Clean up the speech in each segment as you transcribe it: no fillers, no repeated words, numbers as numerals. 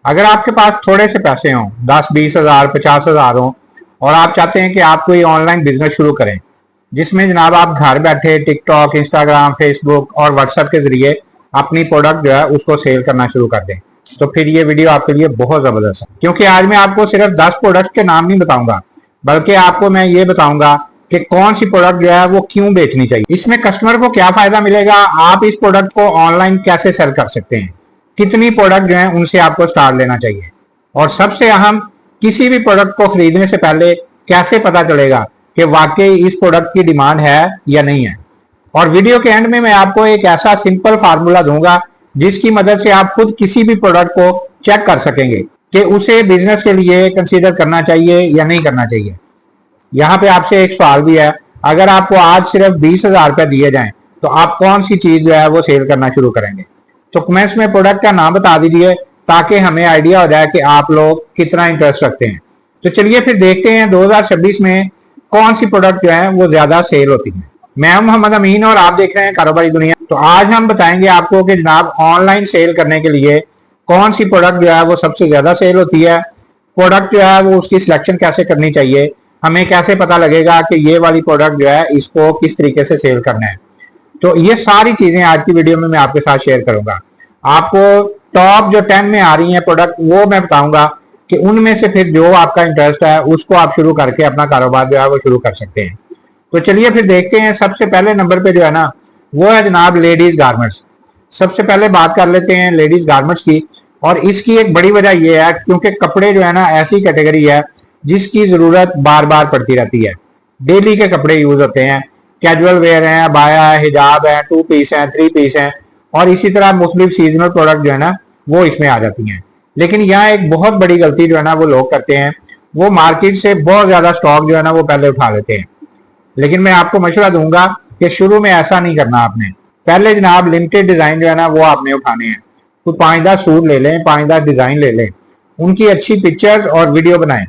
अगर आपके पास थोड़े से पैसे हों, 10-20 हज़ार 50 हज़ार हों, और आप चाहते हैं कि आप कोई ऑनलाइन बिजनेस शुरू करें जिसमें जनाब आप घर बैठे टिकटॉक, इंस्टाग्राम, फेसबुक और व्हाट्सएप के जरिए अपनी प्रोडक्ट जो है उसको सेल करना शुरू कर दें, तो फिर ये वीडियो आपके लिए बहुत जबरदस्त है। क्योंकि आज मैं आपको सिर्फ 10 प्रोडक्ट के नाम नहीं बताऊंगा, बल्कि आपको मैं ये बताऊंगा कि कौन सी प्रोडक्ट जो है वो क्यों बेचनी चाहिए, इसमें कस्टमर को क्या फायदा मिलेगा, आप इस प्रोडक्ट को ऑनलाइन कैसे सेल कर सकते हैं, कितनी प्रोडक्ट जो है उनसे आपको स्टार्ट लेना चाहिए, और सबसे अहम, किसी भी प्रोडक्ट को खरीदने से पहले कैसे पता चलेगा कि वाकई इस प्रोडक्ट की डिमांड है या नहीं है। और वीडियो के एंड में मैं आपको एक ऐसा सिंपल फार्मूला दूंगा जिसकी मदद से आप खुद किसी भी प्रोडक्ट को चेक कर सकेंगे कि उसे बिजनेस के लिए कंसीडर करना चाहिए या नहीं करना चाहिए। यहाँ पे आपसे एक सवाल भी है, अगर आपको आज सिर्फ 20 हज़ार रुपए दिए जाएं तो आप कौन सी चीज जो है वो सेल करना शुरू करेंगे? तो कमेंट्स में प्रोडक्ट का नाम बता दीजिए ताकि हमें आइडिया हो जाए कि आप लोग कितना इंटरेस्ट रखते हैं। तो चलिए फिर देखते हैं 2026 में कौन सी प्रोडक्ट जो है वो ज्यादा सेल होती है। मैं हूं मोहम्मद अमीन और आप देख रहे हैं कारोबारी दुनिया। तो आज हम बताएंगे आपको कि जनाब ऑनलाइन सेल करने के लिए कौन सी प्रोडक्ट जो है वो सबसे ज्यादा सेल होती है, प्रोडक्ट जो है वो उसकी सिलेक्शन कैसे करनी चाहिए, हमें कैसे पता लगेगा कि ये वाली प्रोडक्ट जो है इसको किस तरीके से सेल करना है। तो ये सारी चीजें आज की वीडियो में मैं आपके साथ शेयर करूंगा। आपको टॉप जो 10 में आ रही है प्रोडक्ट वो मैं बताऊंगा कि उनमें से फिर जो आपका इंटरेस्ट है उसको आप शुरू करके अपना कारोबार जो है वो शुरू कर सकते हैं। तो चलिए फिर देखते हैं। सबसे पहले नंबर पे जो है ना वो है जनाब लेडीज गारमेंट्स। सबसे पहले बात कर लेते हैं लेडीज गारमेंट्स की, और इसकी एक बड़ी वजह यह है क्योंकि कपड़े जो है ना ऐसी कैटेगरी है जिसकी जरूरत बार बार पड़ती रहती है। डेली के कपड़े यूज होते हैं, कैजुअल वेयर है, अबाया है, हिजाब है, 2 पीस है, 3 पीस है, और इसी तरह मुख्तलिफ सीजनल प्रोडक्ट जो है ना वो इसमें आ जाती हैं। लेकिन यहाँ एक बहुत बड़ी गलती जो है ना वो लोग करते हैं, वो मार्केट से बहुत ज्यादा स्टॉक जो है ना वो पहले उठा लेते हैं। लेकिन मैं आपको मशवरा दूंगा कि शुरू में ऐसा नहीं करना आपने। पहले जनाब लिमिटेड डिजाइन जो है ना वो आपने उठाने हैं। तो 5-10 सूट ले लें, 5-10 डिजाइन ले लें, उनकी अच्छी पिक्चर्स और वीडियो बनाएं,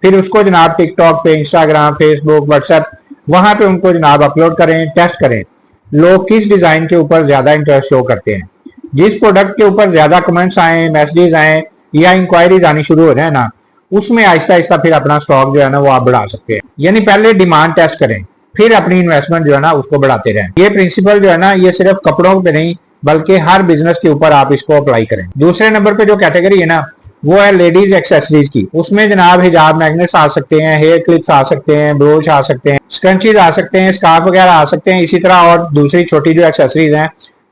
फिर उसको जनाब टिकटॉक पे, इंस्टाग्राम, फेसबुक, व्हाट्सएप, वहां पे उनको जनाब अपलोड करें, टेस्ट करें लोग किस डिजाइन के ऊपर ज्यादा इंटरेस्ट शो करते हैं। जिस प्रोडक्ट के ऊपर ज्यादा कमेंट्स आए, मैसेजेस आए या इंक्वायरीज आनी शुरू हो जाए ना, उसमें आहिस्ता आहिस्ता फिर अपना स्टॉक जो है ना वो आप बढ़ा सकते हैं। यानी पहले डिमांड टेस्ट करें, फिर अपनी इन्वेस्टमेंट जो है ना उसको बढ़ाते रहें। ये प्रिंसिपल जो है ना ये सिर्फ कपड़ों पे नहीं बल्कि हर बिजनेस के ऊपर आप इसको अप्लाई करें। दूसरे नंबर पे जो कैटेगरी है ना वो है लेडीज एक्सेसरीज की। उसमें जनाब हिजाब मैग्नेट्स आ सकते हैं, हेयर क्लिप्स आ सकते हैं, ब्रोच आ सकते हैं, स्क्रंचीज आ सकते हैं, स्कार्फ वगैरह आ सकते हैं। इसी तरह और दूसरी छोटी जो एक्सेसरीज हैं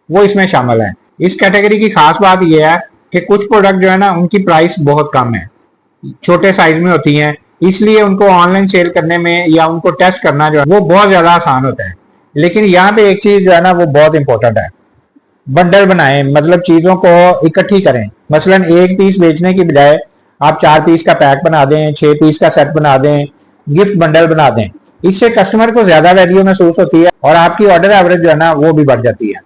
वो इसमें शामिल है। इस कैटेगरी की खास बात यह है कि कुछ प्रोडक्ट जो है ना उनकी प्राइस बहुत कम है, छोटे साइज में होती हैं, इसलिए उनको ऑनलाइन सेल करने में या उनको टेस्ट करना जो है वो बहुत ज्यादा आसान होता है। लेकिन यहाँ पे एक चीज जो है ना वो बहुत इंपॉर्टेंट है, बंडल बनाएं, मतलब चीजों को इकट्ठी करें। मसलन एक पीस बेचने की बजाय आप 4 पीस का पैक बना दें, 6 पीस का सेट बना दें, गिफ्ट बंडल बना दें। इससे कस्टमर को ज्यादा वैल्यू महसूस होती है और आपकी ऑर्डर एवरेज जो है ना वो भी बढ़ जाती है।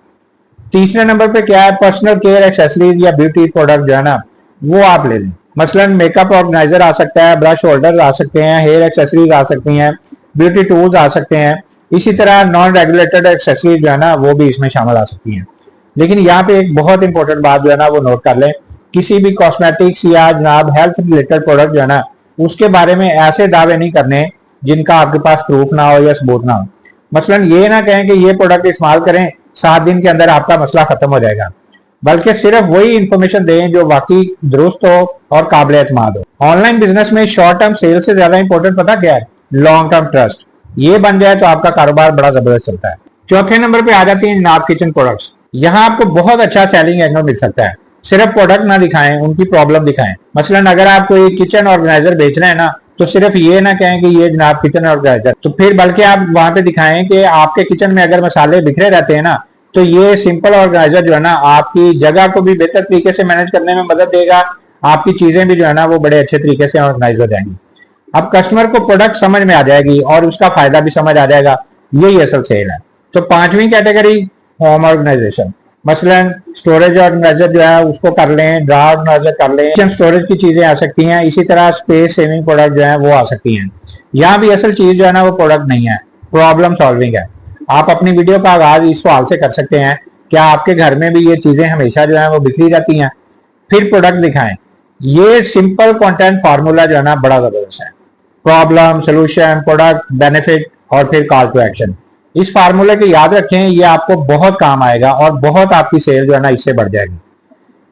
तीसरे नंबर पे क्या है, पर्सनल केयर एक्सेसरीज या ब्यूटी प्रोडक्ट जो है ना वो आप ले लें। मसलन मेकअप ऑर्गेनाइजर आ सकता है, ब्रश होल्डर आ सकते हैं, हेयर एक्सेसरीज आ सकती हैं, ब्यूटी टूल्स आ सकते हैं। इसी तरह नॉन रेगुलेटेड एक्सेसरीज जो है ना वो भी इसमें शामिल आ सकती हैं। लेकिन यहाँ पे एक बहुत इंपॉर्टेंट बात जो है ना वो नोट कर लें, किसी भी कॉस्मेटिक्स या जनाब हेल्थ रिलेटेड प्रोडक्ट जो है ना उसके बारे में ऐसे दावे नहीं करने जिनका आपके पास प्रूफ ना हो या सबूत ना हो। मसलन ये ना कहें कि ये प्रोडक्ट इस्तेमाल करें, 7 दिन के अंदर आपका मसला खत्म हो जाएगा, बल्कि सिर्फ वही इंफॉर्मेशन दें जो वाकई दुरुस्त हो और काबिल एतमाद हो। ऑनलाइन बिजनेस में शॉर्ट टर्म सेल से ज्यादा इंपॉर्टेंट पता क्या है, लॉन्ग टर्म ट्रस्ट। ये बन जाए तो आपका कारोबार बड़ा जबरदस्त चलता है। चौथे नंबर पे आ जाती है जनाब किचन प्रोडक्ट्स। यहाँ आपको बहुत अच्छा सेलिंग एंगल मिल सकता है। सिर्फ प्रोडक्ट ना दिखाएं, उनकी प्रॉब्लम दिखाएं। मसलन अगर आप कोई किचन ऑर्गेनाइजर बेच रहे हैं ना तो सिर्फ ये ना कहें कि ये जनाब किचन ऑर्गेनाइजर, तो फिर बल्कि आप वहां पे दिखाएं कि आपके किचन में अगर मसाले बिखरे रहते हैं ना तो ये सिंपल ऑर्गेनाइजर जो है ना आपकी जगह को भी बेहतर तरीके से मैनेज करने में मदद देगा, आपकी चीजें भी जो है ना वो बड़े अच्छे तरीके से ऑर्गेनाइज हो जाएंगी। अब कस्टमर को प्रोडक्ट समझ में आ जाएगी और उसका फायदा भी समझ आ जाएगा, यही असल सेल है। तो 5वीं कैटेगरी होम ऑर्गेनाइजेशन। मसलन स्टोरेज ऑर्गेनाइजर जो है उसको कर लें, ड्रा ऑर्गेनाइजर कर लें, किचन स्टोरेज की चीजें आ सकती हैं। इसी तरह स्पेस सेविंग प्रोडक्ट जो है वो आ सकती हैं। यहाँ भी असल चीज जो है ना वो प्रोडक्ट नहीं है, प्रॉब्लम सॉल्विंग है। आप अपनी वीडियो का आगाज इस सवाल से कर सकते हैं, क्या आपके घर में भी ये चीजें हमेशा जो है वो बिखरी जाती हैं? फिर प्रोडक्ट दिखाएं, ये सिंपल कंटेंट फार्मूला जो है ना बड़ा जबरदस्त है। प्रॉब्लम, सोल्यूशन, प्रोडक्ट, बेनिफिट और फिर कॉल टू एक्शन। इस फार्मूले को याद रखें, ये आपको बहुत काम आएगा और बहुत आपकी सेल जो है ना इससे बढ़ जाएगी।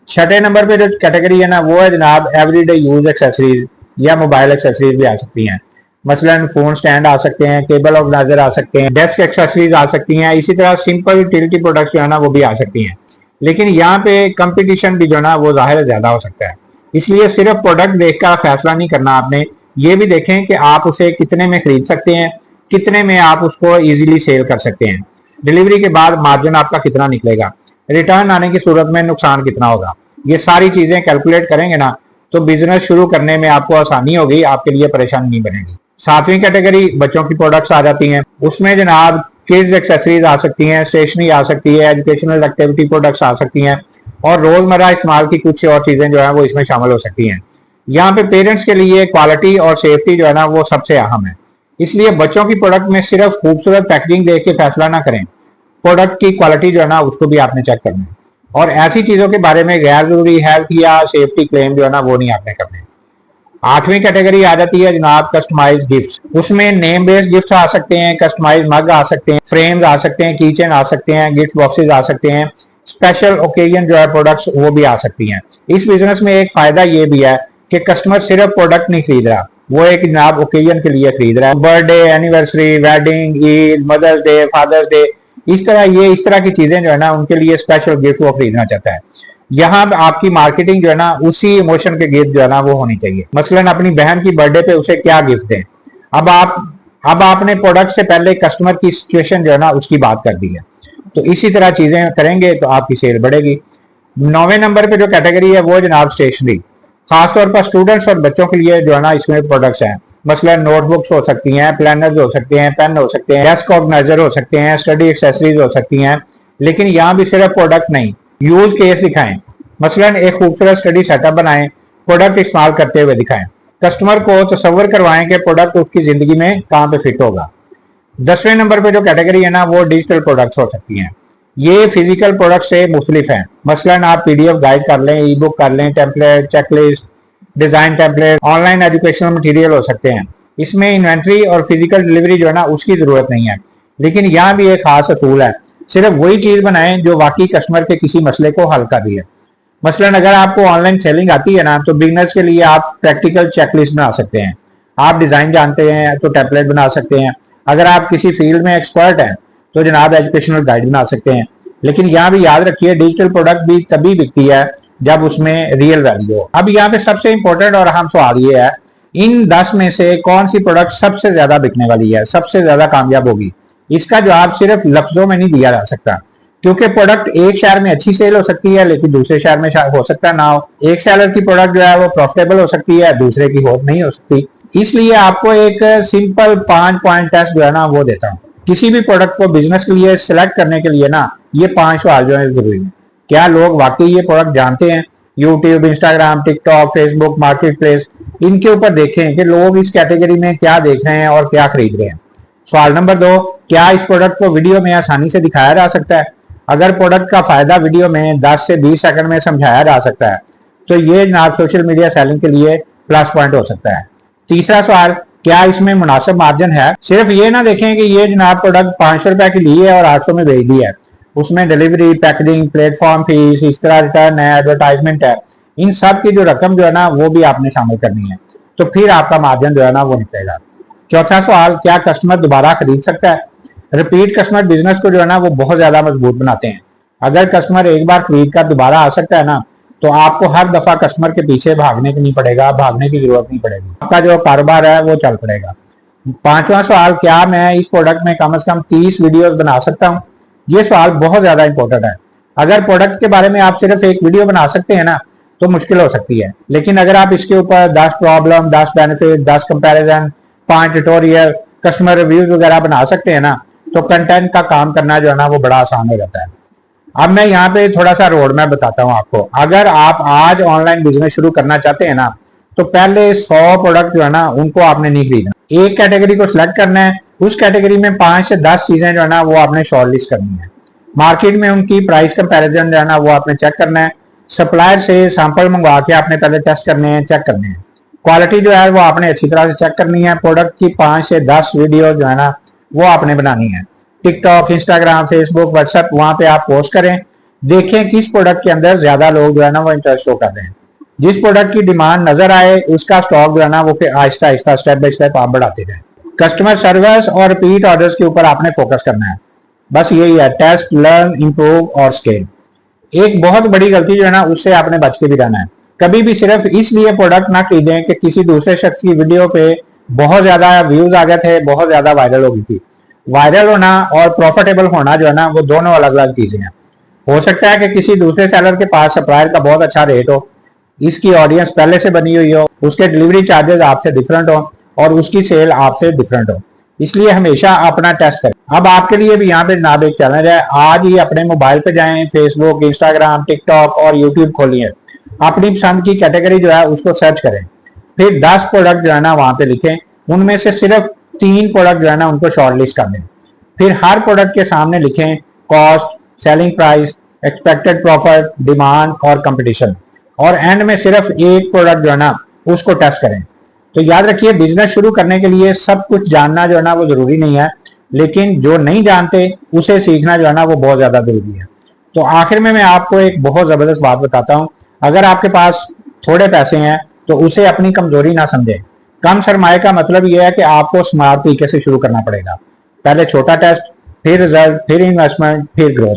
छठे नंबर पे जो कैटेगरी है ना वो है जनाब एवरीडे यूज एक्सेसरीज या मोबाइल एक्सेसरीज भी आ सकती हैं। मसलन फोन स्टैंड आ सकते हैं, केबल ऑर्गेनाइजर आ सकते हैं, डेस्क एक्सेसरीज आ सकती हैं, इसी तरह सिंपल यूटिलिटी प्रोडक्ट्स जो है ना वो भी आ सकती हैं। लेकिन यहाँ पे कंपटीशन भी जो है ना वो जाहिर ज्यादा हो सकता है, इसलिए सिर्फ प्रोडक्ट देखकर फैसला नहीं करना आपने, ये भी देखें कि आप उसे कितने में खरीद सकते हैं, कितने में आप उसको इजीली सेल कर सकते हैं, डिलीवरी के बाद मार्जिन आपका कितना निकलेगा, रिटर्न आने की सूरत में नुकसान कितना होगा। ये सारी चीजें कैलकुलेट करेंगे ना तो बिजनेस शुरू करने में आपको आसानी होगी, आपके लिए परेशानी नहीं बनेगी। सातवीं कैटेगरी बच्चों की प्रोडक्ट्स आ जाती हैं। उसमें जनाब किड्स एक्सेसरीज आ सकती हैं, स्टेशनरी आ सकती है, एजुकेशनल एक्टिविटी प्रोडक्ट्स आ सकती हैं और रोजमर्रा इस्तेमाल की कुछ और चीजें जो है वो इसमें शामिल हो सकती हैं। यहाँ पे पेरेंट्स के लिए क्वालिटी और सेफ्टी जो है ना वो सबसे अहम है, इसलिए बच्चों की प्रोडक्ट में सिर्फ खूबसूरत पैकेजिंग देख के फैसला ना करें, प्रोडक्ट की क्वालिटी जो है ना उसको भी आपने चेक करना है। और ऐसी चीजों के बारे में गैर जरूरी हेल्थ या सेफ्टी क्लेम जो है ना वो नहीं आपने करने। आठवीं कैटेगरी आ जाती है जनाब कस्टमाइज गिफ्ट्स। उसमें नेम बेस्ड गिफ्ट्स आ सकते हैं, कस्टमाइज मग आ सकते हैं, फ्रेम्स आ सकते हैं, कीचेन आ सकते हैं, गिफ्ट बॉक्सेस आ सकते हैं, स्पेशल ओकेजन जो है प्रोडक्ट्स वो भी आ सकती हैं। इस बिजनेस में एक फायदा ये भी है कि कस्टमर सिर्फ प्रोडक्ट नहीं खरीद रहा, वो एक जनाब ओकेजन के लिए खरीद रहा है। Birthday, anniversary, wedding, Eid, mother's day, father's day, इस तरह की चीजें जो है ना उनके लिए स्पेशल गिफ्ट वो खरीदना चाहता है। यहाँ आपकी मार्केटिंग जो है ना उसी इमोशन के गिफ्ट जो है ना वो होनी चाहिए। मसलन अपनी बहन की बर्थडे पे उसे क्या गिफ्ट दें, अब आपने प्रोडक्ट से पहले कस्टमर की सिचुएशन जो है ना उसकी बात कर दी है, तो इसी तरह चीजें करेंगे तो आपकी सेल बढ़ेगी। 9वें नंबर पे जो कैटेगरी है वो जनाब स्टेशनरी, खासतौर पर स्टूडेंट्स और बच्चों के लिए जो है ना इसमें प्रोडक्ट्स हैं। मसलन नोटबुक्स हो सकती हैं, प्लानर्स हो सकते हैं, पेन हो सकते हैं, डेस्क ऑर्गेनाइजर हो सकते हैं, स्टडी एक्सेसरीज हो सकती हैं। लेकिन यहाँ भी सिर्फ प्रोडक्ट नहीं, यूज केस दिखाएं। मसलन एक खूबसूरत स्टडी सेटअप बनाएं, प्रोडक्ट इस्तेमाल करते हुए दिखाएं, कस्टमर को तसव्वुर करवाएं कि प्रोडक्ट उसकी जिंदगी में कहाँ पे फिट होगा। 10वें नंबर पे जो कैटेगरी है ना वो डिजिटल प्रोडक्ट्स हो सकती हैं। ये फिजिकल प्रोडक्ट से मुख्तलिफ हैं। मसलन आप पीडीएफ गाइड कर लें, ई बुक कर लें, template, checklist, design template, online educational material हो सकते हैं। इसमें इन्वेंट्री और फिजिकल डिलीवरी जो है ना उसकी जरूरत नहीं है। लेकिन यहाँ भी एक खास असूल है, सिर्फ वही चीज बनाएं जो वाकई कस्टमर के किसी मसले को हल कर रही है। मसलन अगर आपको ऑनलाइन सेलिंग आती है ना तो बिगनर्स के लिए आप प्रैक्टिकल चेकलिस्ट बना सकते हैं। आप डिजाइन जानते हैं तो टेम्पलेट बना सकते हैं। अगर आप किसी फील्ड में एक्सपर्ट हैं तो जनाब एजुकेशनल गाइड बना सकते हैं। लेकिन यहाँ भी याद रखिए डिजिटल प्रोडक्ट भी तभी बिकती है जब उसमें रियल वैल्यू हो। अब यहाँ पे सबसे इंपॉर्टेंट और अहम सवाल ये है, इन 10 में से कौन सी प्रोडक्ट सबसे ज्यादा बिकने वाली है, सबसे ज्यादा कामयाब होगी? इसका जवाब सिर्फ लफ्जों में नहीं दिया जा सकता, क्योंकि प्रोडक्ट एक शहर में अच्छी सेल हो सकती है लेकिन दूसरे शहर में हो सकता ना हो। एक सेलर की प्रोडक्ट जो है वो प्रॉफिटेबल हो सकती है, दूसरे की हो नहीं हो सकती। इसलिए आपको एक सिंपल 5 पॉइंट टेस्ट जो है ना वो देता हूँ। किसी भी प्रोडक्ट को बिजनेस के लिए सिलेक्ट करने के लिए ना ये 5 सवाल जो है जरूरी है। क्या लोग वाकई ये प्रोडक्ट जानते हैं? YouTube, Instagram, TikTok, Facebook, market place, इनके ऊपर देखें कि लोग इस कैटेगरी में क्या देख रहे हैं और क्या खरीद रहे हैं। सवाल नंबर 2, क्या इस प्रोडक्ट को वीडियो में आसानी से दिखाया जा सकता है? अगर प्रोडक्ट का फायदा वीडियो में 10 से 20 सेकंड में समझाया जा सकता है तो ये जनाब सोशल मीडिया सेलिंग के लिए प्लस पॉइंट हो सकता है। तीसरा सवाल, क्या इसमें मुनासिब मार्जिन है? सिर्फ ये ना देखें कि ये जनाब प्रोडक्ट 500 रुपए की ली है और 800 में बेच दी है, उसमें डिलीवरी, पैकेजिंग, प्लेटफॉर्म फीस, इस तरह रिटर्न है, एडवर्टाइजमेंट है, इन सब की जो रकम जो है ना वो भी आपने शामिल करनी है, तो फिर आपका मार्जिन जो है ना वो निकलेगा। चौथा सवाल, क्या कस्टमर दोबारा खरीद सकता है? रिपीट कस्टमर बिजनेस को जो है ना वो बहुत ज्यादा मजबूत बनाते हैं। अगर कस्टमर एक बार खरीद कर दोबारा आ सकता है ना तो आपको हर दफा कस्टमर के पीछे भागने की नहीं पड़ेगा, भागने की जरूरत नहीं पड़ेगी, आपका जो कारोबार है वो चल पड़ेगा। पांचवा सवाल, क्या मैं इस प्रोडक्ट में कम से कम 30 वीडियोस बना सकता हूँ? ये सवाल बहुत ज्यादा इंपॉर्टेंट है। अगर प्रोडक्ट के बारे में आप सिर्फ एक वीडियो बना सकते हैं ना तो मुश्किल हो सकती है, लेकिन अगर आप इसके ऊपर 10 problem, 10 benefit, 10 comparison, 5 tutorial, customer reviews वगैरह बना सकते हैं ना तो कंटेंट का काम करना जो है ना वो बड़ा आसान हो जाता है। अब मैं यहाँ पे थोड़ा सा रोड मैप बताता हूँ आपको। अगर आप आज ऑनलाइन बिजनेस शुरू करना चाहते हैं ना तो पहले 100 प्रोडक्ट जो है ना उनको आपने नहीं खरीदना, एक कैटेगरी को सिलेक्ट करना है, उस कैटेगरी में 5 से 10 चीजें जो है ना वो आपने शॉर्ट लिस्ट करनी है। मार्केट में उनकी प्राइस कंपैरिजन जो है ना वो आपने चेक करना है, सप्लायर से सैंपल मंगवा के आपने पहले टेस्ट करने हैं, चेक करने हैं। क्वालिटी जो है वो आपने अच्छी तरह से चेक करनी है। प्रोडक्ट की 5 से 10 वीडियो जो है ना वो आपने बनानी है। टिकटॉक, इंस्टाग्राम, फेसबुक, व्हाट्सएप वहां पे आप पोस्ट करें। देखें किस प्रोडक्ट के अंदर ज्यादा लोग जो है ना वो इंटरेस्ट शो कर रहे हैं। जिस प्रोडक्ट की डिमांड नजर आए उसका स्टॉक जो है ना वो फिर Aahista Aahista step by step आप बढ़ाते रहें। कस्टमर सर्विस और रिपीट ऑर्डर्स के ऊपर आपने फोकस करना है। बस यही है, टेस्ट, लर्न, इंप्रूव और स्केल। एक बहुत बड़ी गलती जो है ना उससे आपने बच के भी रहना है। कभी भी सिर्फ इसलिए प्रोडक्ट ना खरीदें कि किसी दूसरे शख्स की वीडियो पे बहुत ज्यादा व्यूज आ गए थे, बहुत ज्यादा वायरल हो गई थी। वायरल होना और प्रॉफिटेबल होना जो है ना वो दोनों अलग अलग चीजें हैं। हो सकता है कि किसी दूसरे सेलर के पास सप्लायर का बहुत अच्छा रेट हो, इसकी ऑडियंस पहले से बनी हुई हो, उसके डिलीवरी चार्जेस आपसे डिफरेंट हो और उसकी सेल आपसे डिफरेंट हो। इसलिए हमेशा अपना टेस्ट करें। अब आपके लिए भी यहाँ पे जनाब एक चैलेंज है। आज ही अपने मोबाइल पे जाएं, फेसबुक, इंस्टाग्राम, टिकटॉक और यूट्यूब खोलिए। अपनी पसंद की कैटेगरी जो है उसको सर्च करें। फिर 10 प्रोडक्ट जो है ना वहां पे लिखें। उनमें से सिर्फ 3 प्रोडक्ट जो है ना उनको शॉर्ट लिस्ट कर दें। फिर हर प्रोडक्ट के सामने लिखें cost, selling price, expected profit, demand और कंपटीशन। और एंड में सिर्फ एक प्रोडक्ट जो है ना उसको टेस्ट करें। तो याद रखिए, बिजनेस शुरू करने के लिए सब कुछ जानना जो है ना वो जरूरी नहीं है, लेकिन जो नहीं जानते उसे सीखना जो है ना वो बहुत ज्यादा जरूरी है। तो आखिर में मैं आपको एक बहुत जबरदस्त बात बताता हूं। अगर आपके पास थोड़े पैसे हैं तो उसे अपनी कमजोरी ना समझें। कम सरमाए का मतलब यह है कि आपको स्मार्ट तरीके से शुरू करना पड़ेगा। पहले छोटा टेस्ट, फिर रिजल्ट, फिर इन्वेस्टमेंट, फिर ग्रोथ।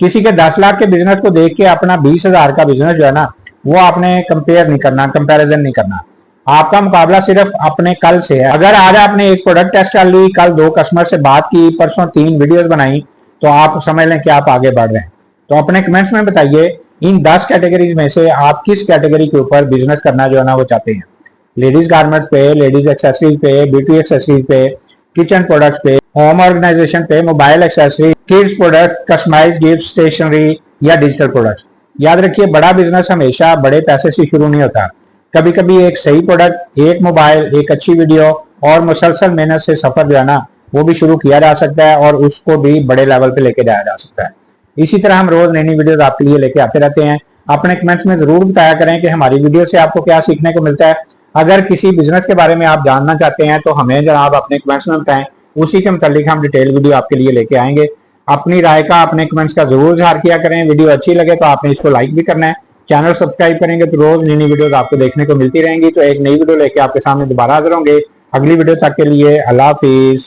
किसी के 10 लाख के बिजनेस को देख के अपना 20,000 का बिजनेस जो है ना वो आपने कंपेयर नहीं करना, कंपैरिजन नहीं करना। आपका मुकाबला सिर्फ अपने कल से है। अगर आज आपने एक प्रोडक्ट टेस्ट कर ली, कल 2 कस्टमर से बात की, परसों 3 वीडियोस बनाई, तो आप समझ लें कि आप आगे बढ़ रहे हैं। तो अपने कमेंट्स में बताइए इन 10 कैटेगरीज में से आप किस कैटेगरी के ऊपर बिजनेस करना जो है ना वो चाहते हैं। लेडीज गारमेंट्स पे, लेडीज एक्सेसरीज पे, ब्यूटी एक्सेसरीज पे, किचन प्रोडक्ट्स पे, होम ऑर्गेनाइजेशन पे, mobile accessory, kids product, customised gift, stationery या डिजिटल प्रोडक्ट्स। याद रखिए, बड़ा बिजनेस हमेशा बड़े पैसे से शुरू नहीं होता। कभी कभी एक सही प्रोडक्ट, एक मोबाइल, एक अच्छी वीडियो और मुसलसल मेहनत से सफर जो है ना वो भी शुरू किया जा सकता है और उसको भी बड़े लेवल पे लेके जाया जा सकता है। इसी तरह हम रोज नई नई वीडियोस आपके लिए लेके आते रहते हैं। अपने कमेंट्स में जरूर बताया करें कि हमारी वीडियो से आपको क्या सीखने को मिलता है। अगर किसी बिजनेस के बारे में आप जानना चाहते हैं तो हमें जनाब अपने कमेंट्स में बताएं, उसी के मुतालिक हम डिटेल वीडियो आपके लिए लेके आएंगे। अपनी राय का, अपने कमेंट्स का जरूर इजहार किया करें। वीडियो अच्छी लगे तो आपने इसको लाइक भी करना है। चैनल सब्सक्राइब करेंगे तो रोज नई नई वीडियोस आपको देखने को मिलती रहेंगी। तो एक नई वीडियो लेके आपके सामने दोबारा हाजिर होंगे। अगली वीडियो तक के लिए अल्लाह हाफिज।